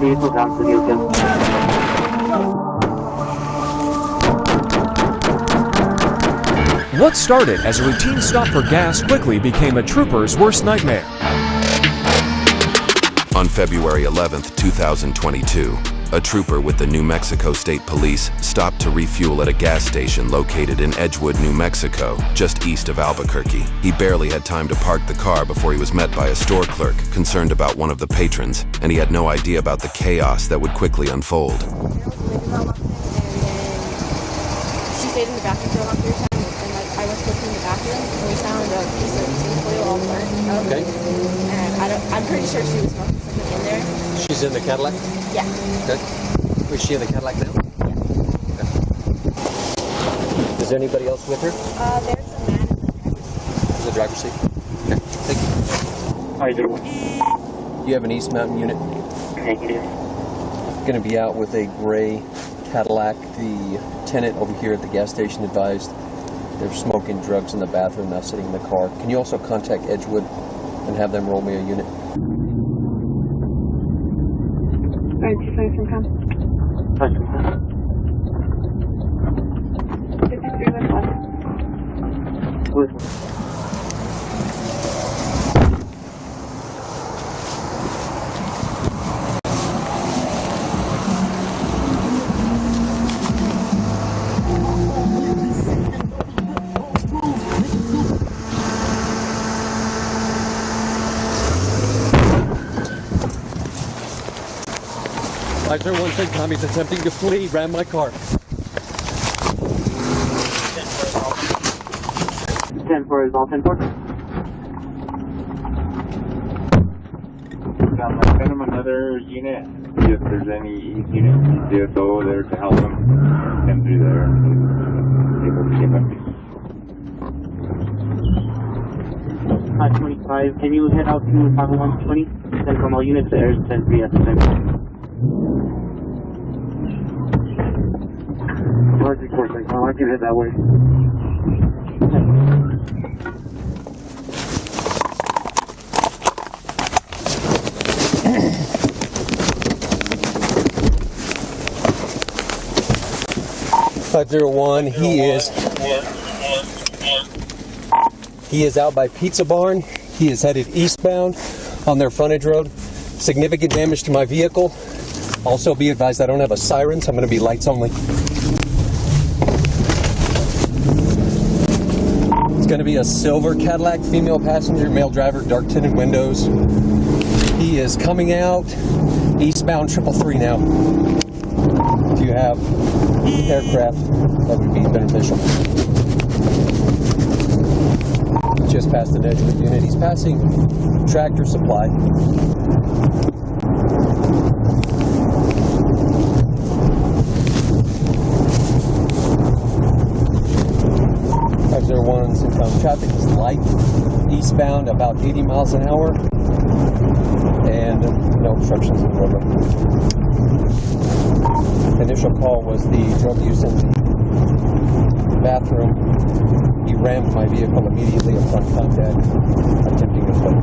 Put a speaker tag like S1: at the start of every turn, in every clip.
S1: vehicle down to the vehicle.
S2: What started as a routine stop for gas quickly became a trooper's worst nightmare.
S3: On February 11th, 2022, a trooper with the New Mexico State Police stopped to refuel at a gas station located in Edgewood, New Mexico, just east of Albuquerque. He barely had time to park the car before he was met by a store clerk concerned about one of the patrons, and he had no idea about the chaos that would quickly unfold.
S4: She stayed in the bathroom for a long period of time, and I was looking in the bathroom, and we found a piece of tinfoil all burnt up.
S5: Okay.
S4: And I'm pretty sure she was smoking something in there.
S5: She's in the Cadillac?
S4: Yeah.
S5: Okay. Is she in the Cadillac now?
S4: Yeah.
S5: Okay. Is there anybody else with her?
S4: There's a man in the driver's seat.
S5: In the driver's seat? Okay. Thank you.
S1: How you doing?
S5: You have an East Mountain unit?
S1: Negative.
S5: Going to be out with a gray Cadillac. The tenant over here at the gas station advised they're smoking drugs in the bathroom, now sitting in the car. Can you also contact Edgewood and have them roll me a unit?
S4: Alright, 2 from 53
S1: With
S5: 501 said Tommy's attempting to flee, ran my car.
S1: 10-4 is all 10-4.
S6: Send him another unit. If there's any East unit, CSO there to help him. Send through there. Able to get back.
S1: 525, can you head out to 50120? Send from all units there, 10-3 at the same time. Mark 46, I can head that way.
S5: He is out by Pizza Barn. He is headed eastbound on their frontage road. Significant damage to my vehicle. Also be advised I don't have a siren, so I'm going to be lights only. It's going to be a silver Cadillac, female passenger, male driver, dark tinted windows. He is coming out eastbound 333 now. If you have aircraft, that would be beneficial. Just past an Edgewood unit. He's passing Tractor Supply. Traffic is light, eastbound about 80 miles an hour, and no obstructions in the roadway. Initial call was the drug use in the bathroom. He rammed my vehicle immediately upon contact, attempting to flee.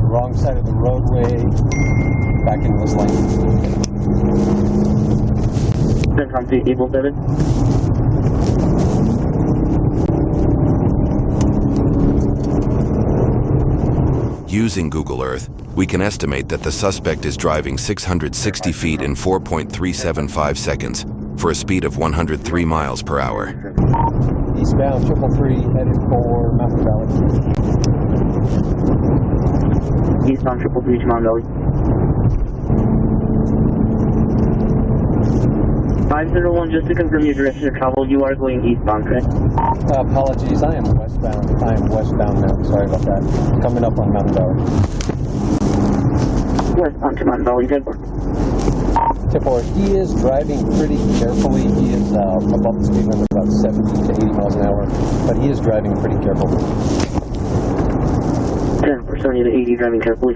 S5: Wrong side of the roadway, back into this lane.
S1: Send from 3 people, 7.
S3: Using Google Earth, we can estimate that the suspect is driving 660 feet in 4.375 seconds for a speed of 103 miles per hour.
S5: Eastbound 333 headed for Mountain Valley.
S1: Eastbound 333 to Mountain Valley. 501, just to confirm your direction of travel, you are going eastbound, correct?
S5: Apologies, I am westbound. I am westbound now. Sorry about that. Coming up on Mountain Valley.
S1: Westbound to Mountain Valley, 10-4.
S5: 10-4. He is driving pretty carefully. He is above the speed limit, about 70 to 80 miles an hour, but he is driving pretty carefully.
S1: 10-4, 70 to 80, driving carefully.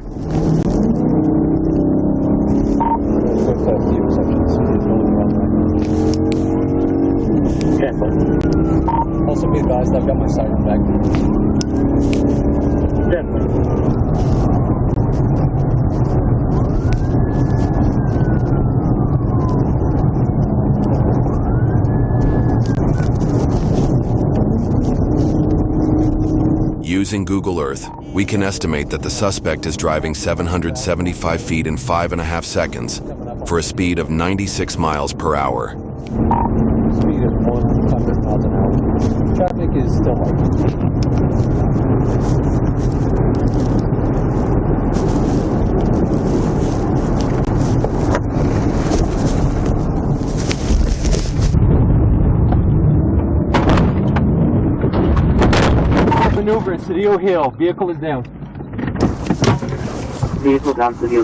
S5: With a few exceptions. He is going the wrong way.
S1: 10-4,
S5: Also be advised, I've got my siren back.
S1: Definitely.
S3: Using Google Earth, we can estimate that the suspect is driving 775 feet in 5.5 seconds for a speed of 96 miles per hour.
S5: Speed is 100 miles an hour. Traffic is still light.
S7: Maneuver at Cedillo Hill. Vehicle is down.
S1: Vehicle down to the Hill.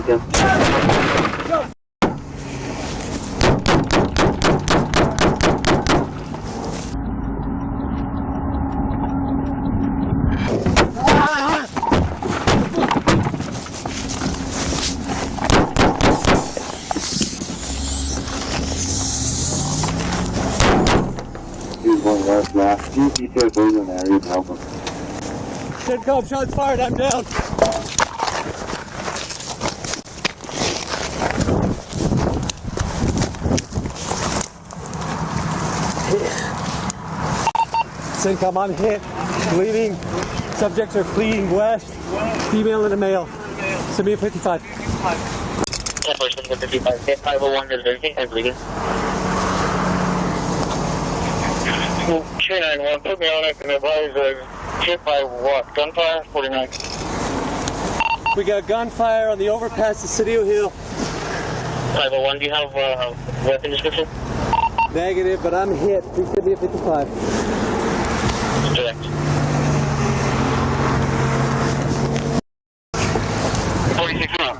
S6: He's going left last. Two detailed boys in there. You can help him.
S5: CENTCOM, shots fired, I'm down. CENTCOM, I'm hit, bleeding. Subjects are fleeing west. Female and a male. Send me a 55.
S1: 55. Hit 501 is everything. I'm bleeding. K91, put me on it and advise hit by what? Gunfire? 49.
S5: We got gunfire on the overpass to Cedillo Hill.
S1: 501, do you have weapon description?
S5: Negative, but I'm hit. Please send me a 55.
S1: Direct. 46 now.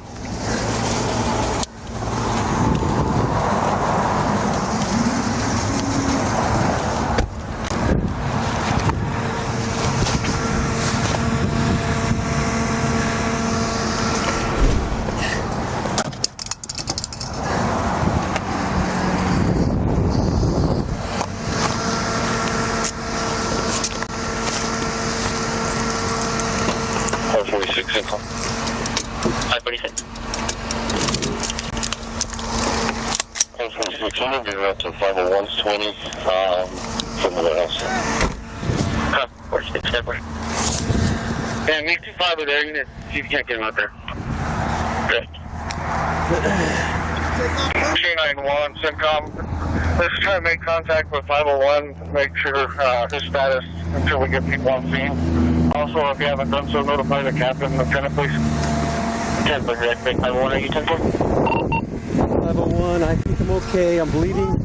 S1: To 50120 from the warehouse. 46, Edgewood. Yeah, make 25 over there. You need to see if you can't get him out there. Good. K91, CENTCOM. Let's try to make contact with 501. Make sure his status until we get people on scene. Also, if you haven't done so, notify the captain and lieutenant, please. 10 for direct. 501, are you 10 for?
S5: 501, I think I'm okay. I'm bleeding.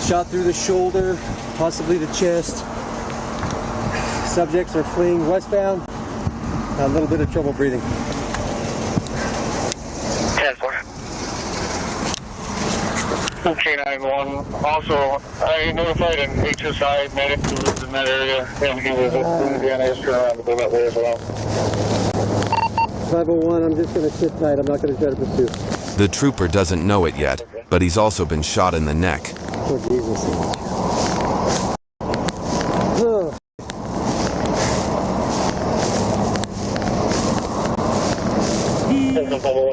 S5: Shot through the shoulder, possibly the chest. Subjects are fleeing westbound. A little bit of trouble breathing.
S1: 10-4. K91. Also, I notified an HSI medic who lives in that area, and he was in Indiana. He's turning around to go that way as well.
S5: 501, I'm just going to sit tight. I'm not going to try to pursue.
S3: The trooper doesn't know it yet, but he's also been shot in the neck.
S5: Oh, Jesus.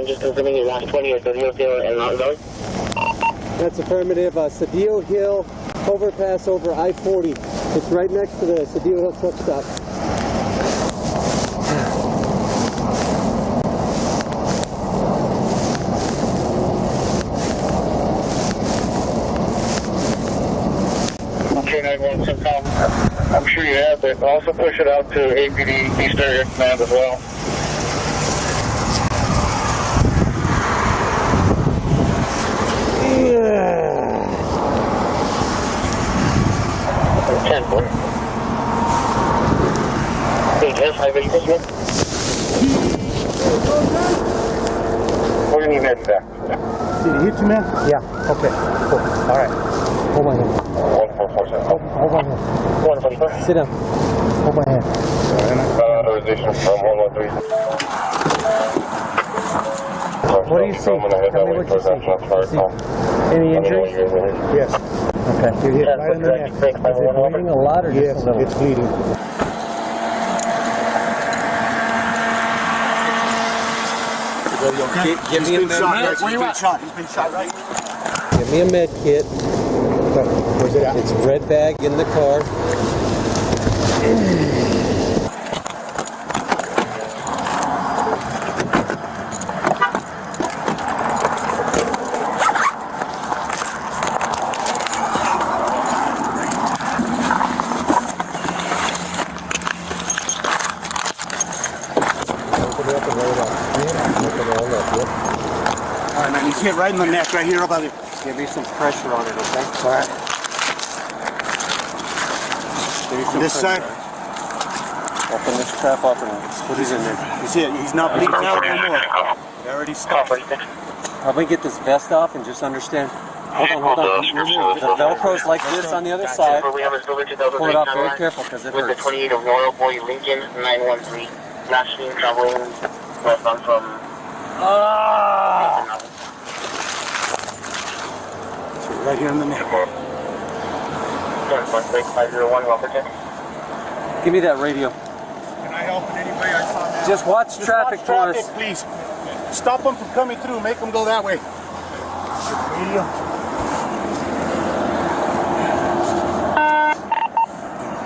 S1: Just confirming your last 20 or 30 and not going?
S5: That's affirmative. Cedillo Hill overpass over I-40. It's right next to the Cedillo Hill truck stop.
S1: K91 CENTCOM. I'm sure you have, but also push it out to APD East Area Command as well. Yeah. 10-4. Yes, I believe this one. We're going to need that back.
S5: Did he hit you, man? Yeah. Okay. Cool. All right. Hold my hand.
S1: 1447.
S5: Hold my hand.
S1: 144.
S5: Sit down. Hold my hand.
S1: Authorization from 113.
S5: What do you see? Tell me what you see. Any injuries? Yes. Okay.
S8: You're hit right on the neck. Is it bleeding
S5: a lot or
S8: yes,
S5: just a little?
S8: it's bleeding.
S5: Give me a med kit.
S8: Where you at? He's been shot, right?
S5: Give me a med kit.
S8: Where's it at?
S5: It's a red bag in the car.
S8: Alright, man, he's hit right in the neck, right here, about it.
S5: Give me some pressure on it, okay?
S8: Alright. This side?
S5: Open this crap up and put it in there.
S8: He's hit. He's not bleeding out anymore. He already stopped.
S5: Probably get this vest off and just understand. Hold on. The Velcro's like this on the other side. Pull it off very careful because it hurts.
S1: With the 28 of Royal Boy Lincoln 913. Last seen traveling westbound from.
S8: Right here in the neck.
S1: 501, welcome to.
S5: Give me that radio.
S8: Can I help in any way? I saw that.
S5: Just watch traffic for us.
S8: Please. Stop them from coming through. Make them go that way. Radio.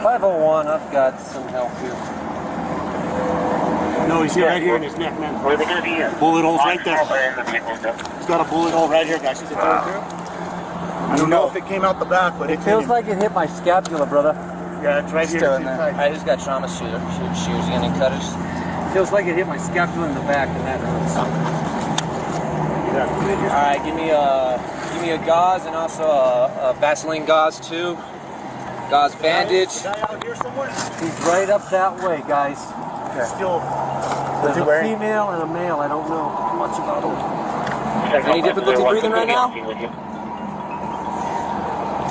S5: 501, I've got some help here.
S8: No, he's here right here in his neck, man.
S1: Where are they going to be here?
S8: Bullet holes right there. He's got a bullet hole right here, guys. Is it going through? I don't know if it came out the back, but it
S5: feels like it hit my scapula, brother.
S8: Yeah, it's right here.
S5: Still in there.
S8: Inside.
S9: I just got trauma shears. You gonna cut us?
S5: Feels like it hit my scapula in the back, and that hurts.
S9: All right, give me a gauze and also a Vaseline gauze too. Gauze bandage.
S8: Is that out here somewhere?
S5: He's right up that way, guys.
S8: Okay. Still.
S5: There's a female and a male. I don't know much about them.
S9: Any difficulty breathing right now?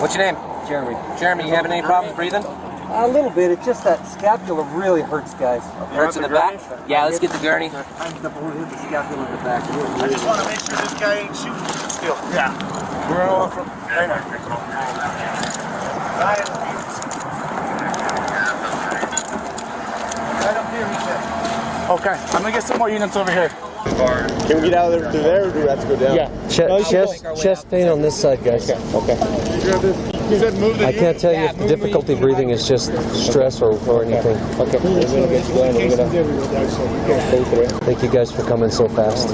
S9: What's your name?
S5: Jeremy.
S9: Jeremy, you having any problems breathing?
S5: A little bit. It's just that scapula really hurts, guys.
S9: Hurts in the back? Yeah, let's get the gurney.
S5: I hit the scapula in the back.
S8: I just want to make sure this guy ain't shooting still. Yeah. We're all from. Right up here, he said. Okay, I'm gonna get some more units over here.
S6: Can we get out of there through there, or do we have to go down?
S8: Yeah.
S5: Chest pain on this side, guys.
S6: Okay. You said move the
S5: I can't tell you if the difficulty breathing is just stress or anything.
S6: Okay. We're gonna get you going. We're gonna.
S5: Thank you guys for coming so fast.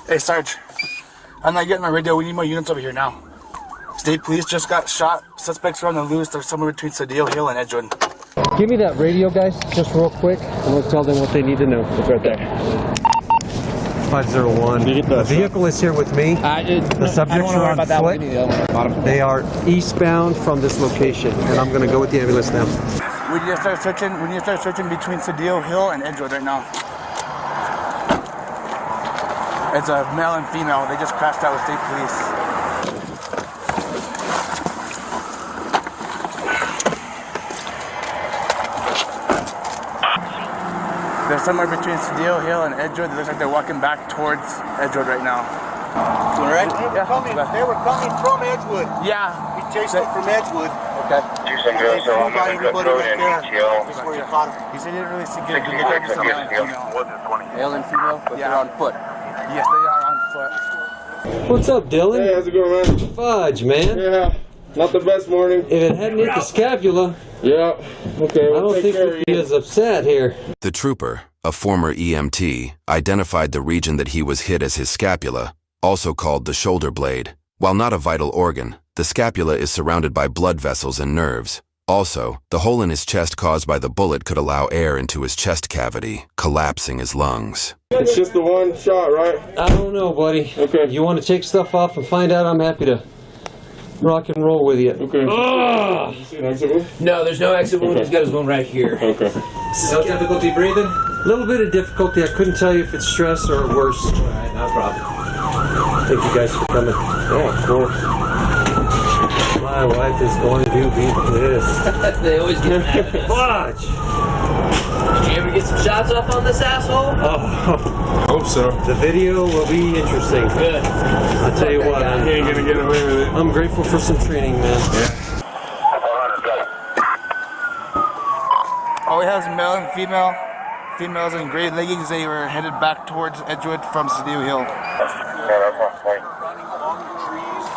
S8: Hey, Sarge. I'm not getting my radio. We need more units over here now. State police just got shot. Suspects are on the loose. They're somewhere between Cedillo Hill and Edgewood.
S5: Give me that radio, guys, just real quick, and we'll tell them what they need to know. It's right there. 501. The vehicle is here with me. The subjects are on foot. They are eastbound from this location, and I'm going to go with the ambulance now.
S8: We need to start searching. We need to start searching between Cedillo Hill and Edgewood right now. It's a male and female. They just crashed out with state police. They're somewhere between Cedillo Hill and Edgewood. It looks like they're walking back towards Edgewood right now.
S9: All right?
S8: They were coming from Edgewood. Yeah. We chased them from Edgewood.
S5: Okay.
S8: They flew by everybody right there. That's where you caught them. He said he didn't really see good.
S9: Male and female, but they're on foot.
S8: Yes, they are on foot.
S5: What's up, Dylan?
S6: Hey, how's it going, man?
S5: Fudge, man.
S6: Yeah, not the best morning.
S5: If it hadn't hit the scapula,
S6: Yeah. Okay.
S5: I don't think we'd be as upset here.
S3: The trooper, a former EMT, identified the region that he was hit as his scapula, also called the shoulder blade. While not a vital organ, the scapula is surrounded by blood vessels and nerves. Also, the hole in his chest caused by the bullet could allow air into his chest cavity, collapsing his lungs.
S6: It's just the one shot, right?
S5: I don't know, buddy.
S6: Okay.
S5: You want to take stuff off and find out? I'm happy to rock and roll with you.
S6: Okay.
S9: No, there's no exit wound. He's got his wound right here.
S6: Okay.
S9: No difficulty breathing?
S5: A little bit of difficulty. I couldn't tell you if it's stress or worse.
S9: All right, no problem.
S5: Thank you guys for coming.
S6: Yeah, of course.
S5: My wife is going to be pissed.
S9: They always get mad.
S5: Fudge!
S9: Did you ever get some shots off on this asshole?
S10: Oh, hope so.
S5: The video will be interesting.
S9: Good.
S5: I'll tell you what,
S10: I ain't gonna get away with it.
S5: I'm grateful for some training, man.
S10: Yeah.
S8: All we have is male and female. Females in gray leggings. They were headed back towards Edgewood from Cedillo Hill.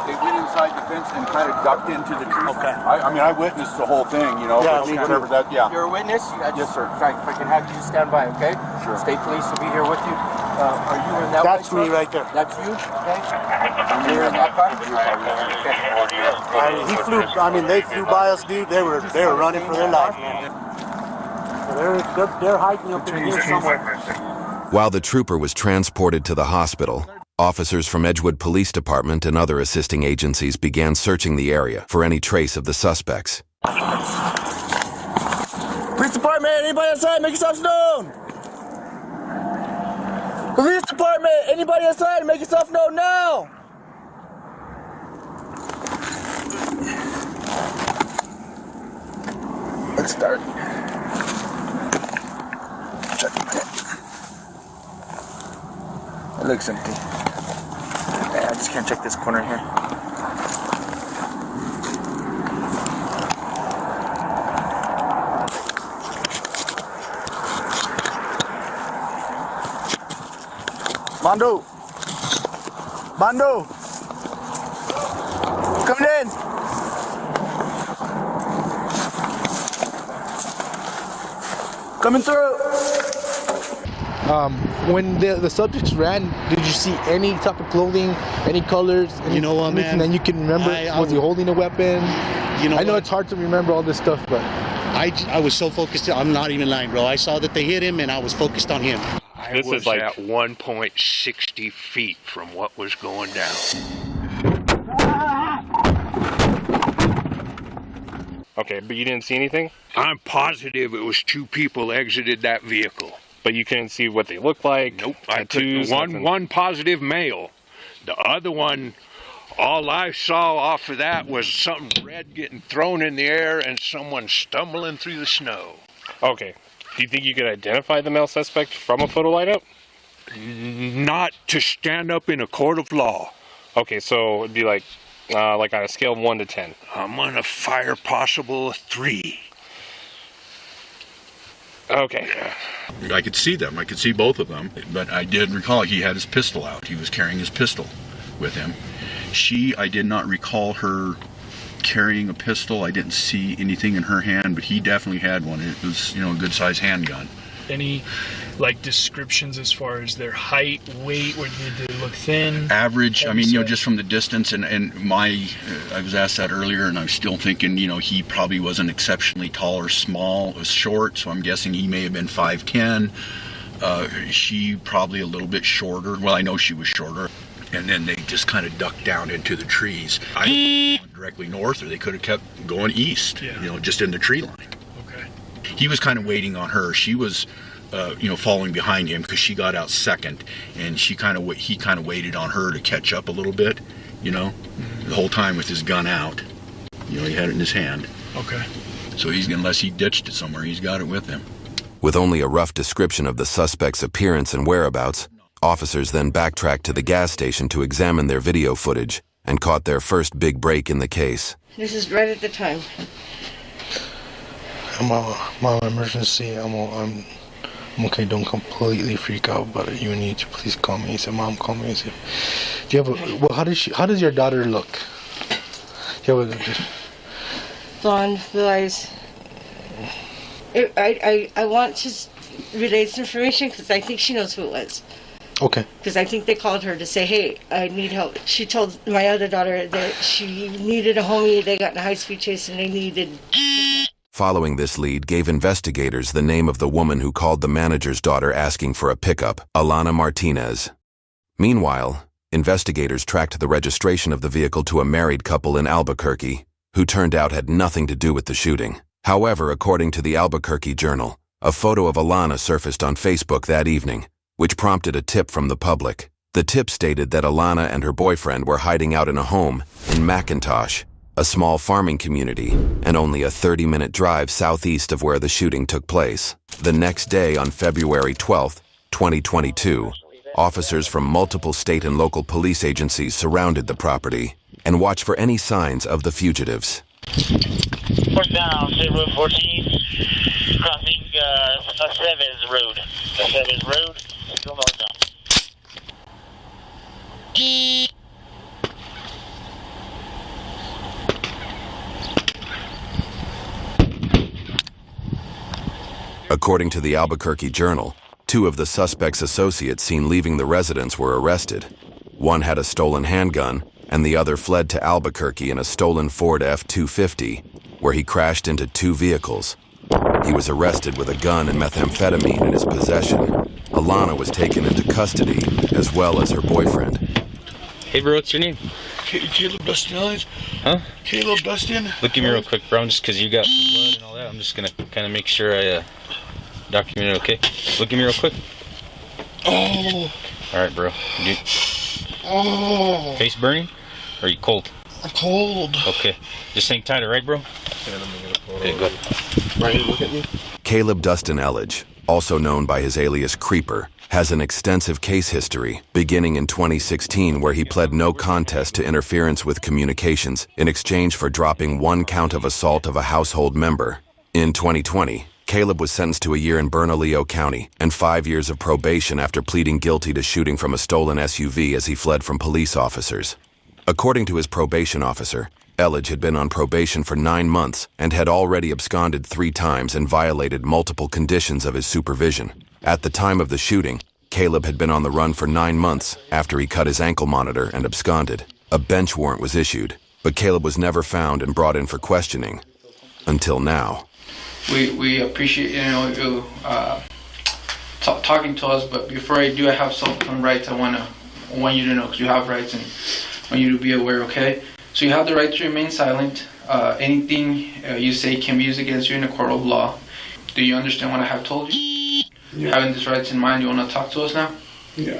S11: They went inside the fence and kind of ducked into the tree. Okay. I mean, I witnessed the whole thing, you know.
S8: Yeah,
S11: whatever that, yeah.
S9: You're a witness?
S11: Yes, sir.
S9: If I can have you stand by, okay?
S11: Sure.
S9: State police will be here with you. Are you in that
S8: That's
S9: white
S8: me
S9: truck?
S8: right there.
S9: That's you? Okay. You're in that car? Okay.
S8: He flew. I mean, they flew by us, dude. They were running for their life, man. So they're hiking up in here somewhere.
S3: While the trooper was transported to the hospital, officers from Edgewood Police Department and other assisting agencies began searching the area for any trace of the suspects.
S8: Police department, anybody outside, make yourself known. Police department, anybody outside, make yourself known now. Let's start. Check it. It looks empty. Yeah, I just can't check this corner here. Bando! Bando! Coming in! Coming through!
S12: When the subjects ran, did you see any type of clothing, any colors, anything
S13: man,
S12: that you can remember? Was he holding a weapon? I know it's hard to remember all this stuff, but
S13: I was so focused. I'm not even lying, bro. I saw that they hit him, and I was focused on him.
S14: This is like at 1.60 feet from what was going down.
S10: Okay, but you didn't see anything?
S14: I'm positive it was two people exited that vehicle.
S10: But you couldn't see what they looked like?
S14: Nope.
S10: Tattoos,
S14: I couldn't. One positive male. The other one, all I saw off of that was something red getting thrown in the air and someone stumbling through the snow.
S10: Okay. Do you think you could identify the male suspect from a photo lineup?
S14: Not to stand up in a court of law.
S10: Okay, so it'd be like on a scale of 1 to 10.
S14: I'm on a fire possible 3.
S10: Okay.
S15: I could see them. I could see both of them. But I did recall he had his pistol out. He was carrying his pistol with him. I did not recall her carrying a pistol. I didn't see anything in her hand, but he definitely had one. It was, a good-sized handgun.
S16: Any, descriptions as far as their height, weight, or did they look thin?
S15: Average, just from the distance, and I was asked that earlier, and I'm still thinking, he probably wasn't exceptionally tall or small, was short, so I'm guessing he may have been 5'10". She probably a little bit shorter. Well, I know she was shorter. And then they just kind of ducked down into the trees. I went directly north, or they could have kept going east, just in the tree line.
S16: Okay.
S15: He was kind of waiting on her. She was, following behind him because she got out second, and he kind of waited on her to catch up a little bit, the whole time with his gun out. He had it in his hand.
S16: Okay.
S15: So unless he ditched it somewhere, he's got it with him.
S3: With only a rough description of the suspect's appearance and whereabouts, officers then backtracked to the gas station to examine their video footage and caught their first big break in the case.
S17: This is right at the time.
S12: Mom, emergency. I'm okay. Don't completely freak out, but you need to please call me. He said, Mom, call me. He said, do you have how does your daughter look?
S17: Blonde, blue eyes. I want to relay this information because I think she knows who it was.
S12: Okay.
S17: Because I think they called her to say, hey, I need help. She told my other daughter that she needed a homie. They got in a high-speed chase and they needed...
S3: Following this lead gave investigators the name of the woman who called the manager's daughter asking for a pickup, Alana Martinez. Meanwhile, investigators tracked the registration of the vehicle to a married couple in Albuquerque, who turned out had nothing to do with the shooting. However, according to the Albuquerque Journal, a photo of Alana surfaced on Facebook that evening, which prompted a tip from the public. The tip stated that Alana and her boyfriend were hiding out in a home in McIntosh, a small farming community, and only a 30-minute drive southeast of where the shooting took place. The next day, on February 12, 2022, officers from multiple state and local police agencies surrounded the property and watched for any signs of the fugitives.
S18: First down, State Road 14, crossing Aceves Road. Aceves Road, still northbound.
S3: According to the Albuquerque Journal, 2 of the suspect's associates seen leaving the residence were arrested. One had a stolen handgun, and the other fled to Albuquerque in a stolen Ford F-250, where he crashed into 2 vehicles. He was arrested with a gun and methamphetamine in his possession. Alana was taken into custody, as well as her boyfriend.
S19: Hey bro, what's your name?
S8: Caleb Dustin Ellis.
S19: Huh?
S8: Caleb Dustin.
S19: Look at me real quick, bro. Just because you got blood and all that, I'm just gonna kind of make sure I document it, okay? Look at me real quick.
S8: Oh.
S19: Alright, bro.
S8: Oh.
S19: Face burning? Or are you cold?
S8: I'm cold.
S19: Okay. Just hang tight, alright, bro? Okay, good.
S8: Right, look at me.
S3: Caleb Dustin Elledge, also known by his alias Creeper, has an extensive case history, beginning in 2016 where he pled no contest to interference with communications in exchange for dropping 1 count of assault of a household member. In 2020, Caleb was sentenced to a year in Bernalillo County and 5 years of probation after pleading guilty to shooting from a stolen SUV as he fled from police officers. According to his probation officer, Elledge had been on probation for 9 months and had already absconded 3 times and violated multiple conditions of his supervision. At the time of the shooting, Caleb had been on the run for 9 months after he cut his ankle monitor and absconded. A bench warrant was issued, but Caleb was never found and brought in for questioning. Until now.
S20: We appreciate you talking to us, but before I do, I have some rights. I want you to know, because you have rights, and I want you to be aware, okay? So you have the right to remain silent. Anything you say can be used against you in a court of law. Do you understand what I have told you? Yeah. Having these rights in mind, you want to talk to us now?
S8: Yeah.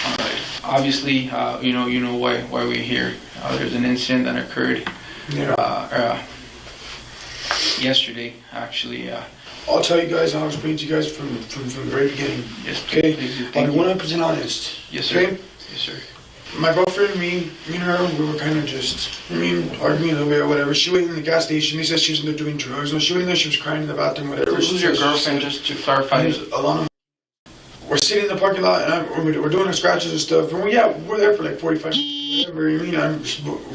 S20: All right. Obviously, you know why we're here. There's an incident that occurred.
S8: Yeah.
S20: Yesterday, actually.
S8: I'll tell you guys, I'll explain to you guys from the very beginning.
S20: Yes,
S8: okay?
S20: Please,
S8: I'll be 100% honest.
S20: Yes, sir.
S8: Okay?
S20: Yes, sir.
S8: My girlfriend, me and her, we were kind of just, arguing a little bit or whatever. She went in the gas station. They said she was in there doing drugs. When she went in there, she was crying in the bathroom, whatever.
S20: Who's your girlfriend, just to clarify?
S8: Alana. We're sitting in the parking lot, and we're doing our scratches and stuff. And we're there for like 45 minutes, whatever.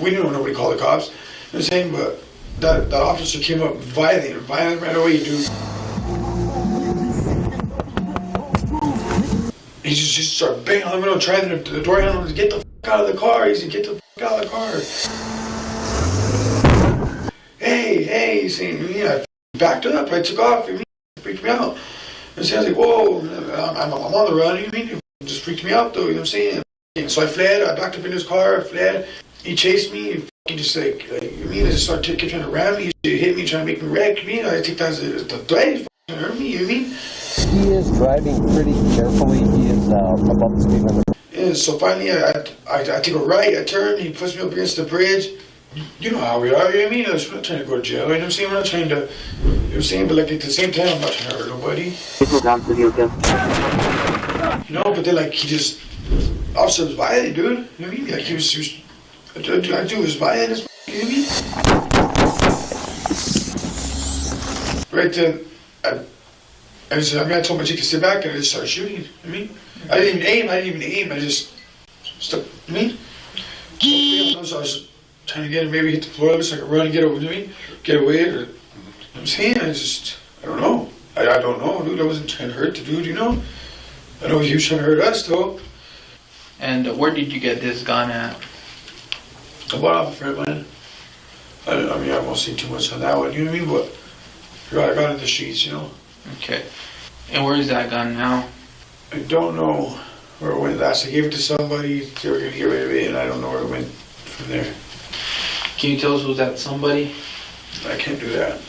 S8: We didn't know nobody called the cops. You know what I'm saying? But that officer came up violent right away, dude. He just started banging on the window, trying the door handle to get the fuck out of the car. He said, "Get the fuck out of the car." Hey, he's saying, I backed up. I took off. It freaked me out. And so I was like, whoa, I'm on the run. You mean? It just freaked me out, though. You know what I'm saying? So I fled. I backed up in his car. I fled. He chased me. He just like you mean? I just started trying to ram me. He hit me, trying to make me wreck. You mean? I take that as the threat. He hurt me. You mean?
S5: He is driving pretty carefully. He is above the speed limit.
S8: And so finally, I take a right. I turn. He puts me up against the bridge. You know how we are. You know what I mean? We're not trying to go to jail. You know what I'm saying? We're not trying to. You know what I'm saying? But like at the same time, I'm not trying to hurt nobody. No, but then like he just officer was violent, dude. You know what I mean? Like he was I do was violent as you know what I mean? Right then, I told my chick to sit back and I just started shooting. You know what I mean? I didn't even aim. I just stuck. You know what I mean? So I was trying to get him, maybe hit the floor so I could run and get over to me, get away. Or, you know what I'm saying? I don't know. I don't know, dude. I wasn't trying to hurt the dude, you know? I know he was trying to hurt us, though.
S20: And where did you get this gun at?
S8: I bought off a friend of mine. I won't say too much on that one, you know what I mean? But I got in the streets, you know?
S20: Okay. And where is that gun now?
S8: I don't know where it went last. I gave it to somebody. They were going to get rid of it, and I don't know where it went from there.
S20: Can you tell us who's that somebody?
S8: I can't do that.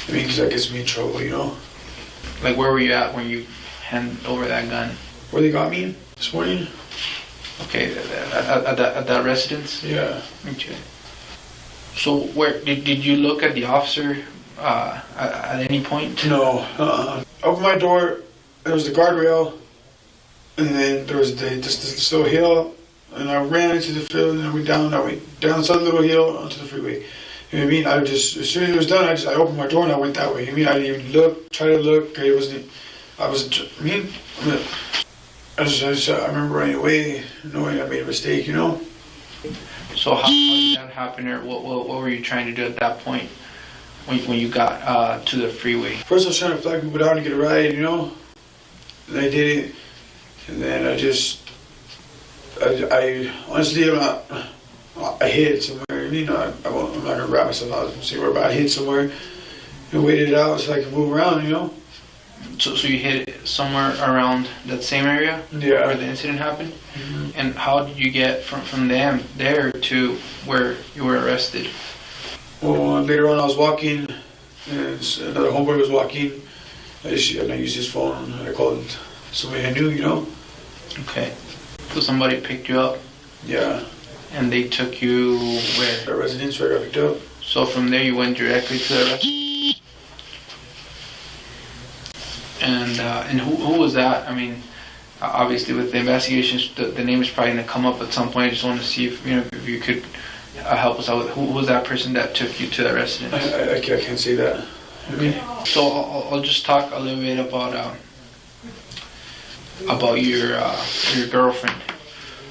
S8: I mean, because that gets me in trouble, you know?
S20: Like, where were you at when you handed over that gun?
S8: Where they got me this morning.
S20: Okay, at that residence?
S8: Yeah.
S20: Okay. So where did you look at the officer at any point?
S8: No. Opened my door. There was the guardrail, and then there was this little hill, and I ran into the field, and I went down this other little hill onto the freeway. You know what I mean? As soon as it was done, I opened my door and I went that way. I mean, I didn't even look, try to look. I remember running away, knowing I made a mistake, you know?
S20: So how did that happen, or what were you trying to do at that point when you got to the freeway?
S8: First I was trying to flag people down to get a ride, you know? And I did it. And then I honestly, I hid somewhere. You know, I'm not gonna wrap myself out and say where, but I hid somewhere and waited it out so I could move around, you know?
S20: So you hid somewhere around that same area where the incident happened? Mm-hmm. And how did you get from there to where you were arrested?
S8: Well, later on I was walking, and another homeboy was walking. I used his phone. I called somebody I knew, you know? Okay.
S20: So somebody picked you up?
S8: Yeah.
S20: And they took you where?
S8: The residence where I got picked up.
S20: So from there you went directly to the residence? And who was that? I mean, obviously with the investigations, the name is probably going to come up at some point. I just want to see if you could help us out with who was that person that took you to that residence?
S8: I can't say that. Okay.
S20: So I'll just talk a little bit about your girlfriend.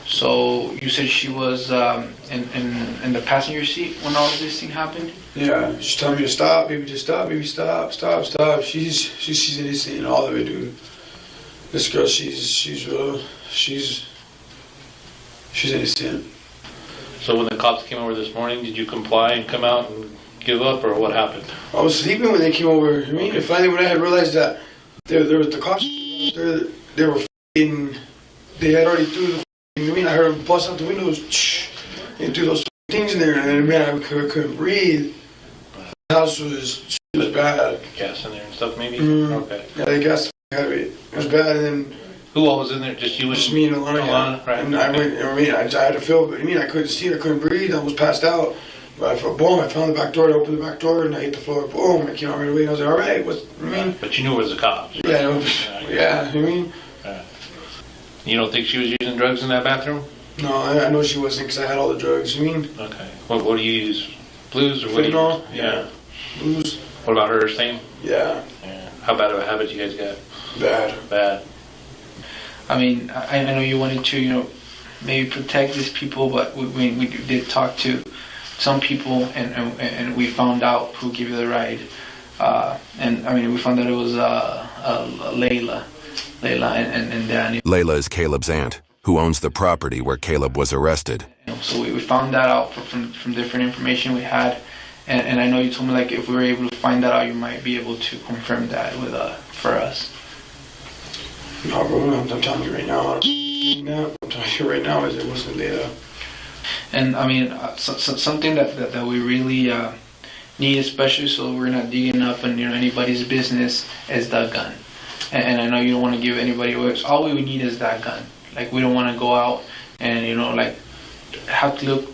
S20: So you said she was in the passenger seat when all of this thing happened?
S8: Yeah, she's telling me to stop, baby, just stop, baby, stop. She's innocent in all of it, dude. This girl, she's innocent.
S21: So when the cops came over this morning, did you comply and come out and give up, or what happened?
S8: I was sleeping when they came over. I mean, finally when I had realized that there was the cops, they were f***ing, they had already threw the I mean, I heard them bust out the windows and do those things in there, and man, I couldn't breathe. The house was bad.
S21: Gas in there and stuff, maybe? Okay.
S8: Yeah, they gassed the out of it. It was bad, and then...
S21: Who all was in there? Just you and...
S8: Just me and Alana.
S21: Alana, right.
S8: And I had to feel, I couldn't see, I couldn't breathe, I was passed out. But I found the back door, I opened the back door, and I hit the floor, boom, I came out right away, and I was like, all right,
S21: But you knew it was the cops, right?
S8: Yeah, you know what I mean?
S21: You don't think she was using drugs in that bathroom?
S8: No, I know she wasn't, because I had all the drugs, you mean?
S21: Okay. What do you use? Blues or what do you use? Yeah.
S8: Blues.
S21: What about her, same?
S8: Yeah.
S21: How bad of a habit you guys got?
S8: Bad.
S20: I mean, I know you wanted to, maybe protect these people, but we did talk to some people, and we found out who gave you the ride. And I mean, we found out it was Layla and Danny.
S3: Layla is Caleb's aunt, who owns the property where Caleb was arrested.
S20: So we found that out from different information we had, and I know you told me like if we were able to find that out, you might be able to confirm that with for us.
S8: No, bro, I'm telling you right now. I'm telling you right now, it wasn't Layla.
S20: And I mean, something that we really need, especially so we're not digging up on anybody's business, is that gun. And I know you don't want to give anybody away. So all we need is that gun. Like, we don't want to go out and have to look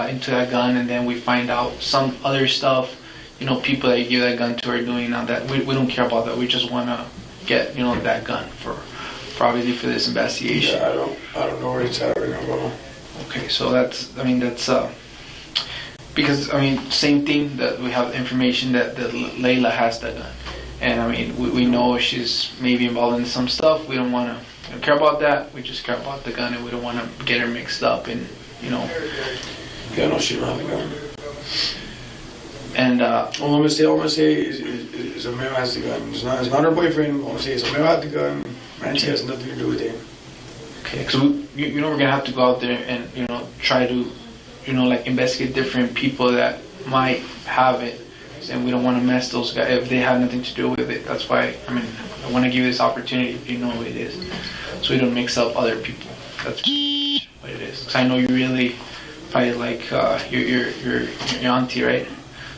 S20: into that gun, and then we find out some other stuff. People that you give that gun to are doing that. We don't care about that. We just want to get that gun for obviously for this investigation.
S8: Yeah, I don't know where it's at right now, bro.
S20: Okay, so that's because same thing that we have information that Layla has that gun. And I mean, we know she's maybe involved in some stuff. We don't care about that. We just care about the gun, and we don't want to get her mixed up in,
S8: Yeah, no, she don't have the gun.
S20: And
S8: all I'm gonna say is Amel has the gun. It's not her boyfriend. All I'm gonna say is Amel has the gun. Nancy has nothing to do with it.
S20: Okay, so we're gonna have to go out there and try to investigate different people that might have it. And we don't want to mess those guys if they have nothing to do with it. That's why I want to give you this opportunity if you know who it is, so we don't mix up other people. That's what it is. Because I know you really probably like your auntie, right?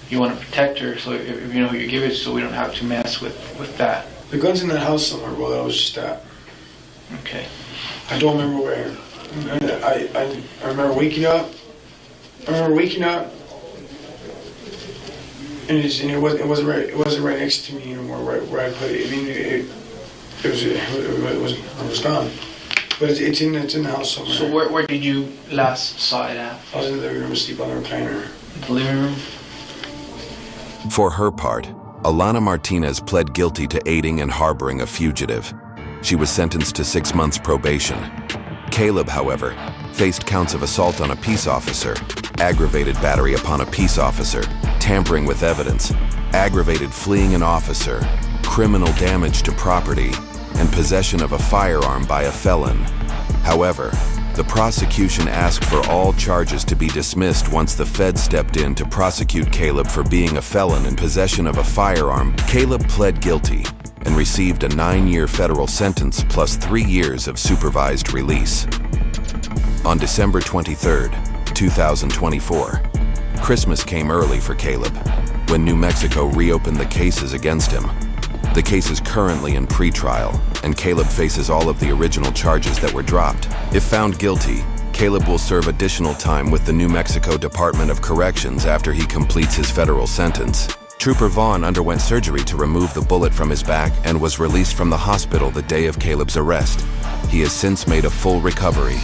S20: You want to protect her, so if you know who you give it, so we don't have to mess with that.
S8: The gun's in that house somewhere, bro. That was just that.
S20: Okay.
S8: I don't remember where. I remember waking up. And it wasn't right next to me anymore where I put it. I mean, it was gone. But it's in the house somewhere.
S20: So where did you last saw it at?
S8: I was in the living room asleep on the recliner.
S20: The living room?
S3: For her part, Alana Martinez pled guilty to aiding and harboring a fugitive. She was sentenced to 6 months probation. Caleb, however, faced counts of assault on a peace officer, aggravated battery upon a peace officer, tampering with evidence, aggravated fleeing an officer, criminal damage to property, and possession of a firearm by a felon. However, the prosecution asked for all charges to be dismissed once the Fed stepped in to prosecute Caleb for being a felon in possession of a firearm. Caleb pled guilty and received a 9-year federal sentence plus 3 years of supervised release. On December 23, 2024, Christmas came early for Caleb when New Mexico reopened the cases against him. The case is currently in pretrial, and Caleb faces all of the original charges that were dropped. If found guilty, Caleb will serve additional time with the New Mexico Department of Corrections after he completes his federal sentence. Trooper Vaughn underwent surgery to remove the bullet from his back and was released from the hospital the day of Caleb's arrest. He has since made a full recovery.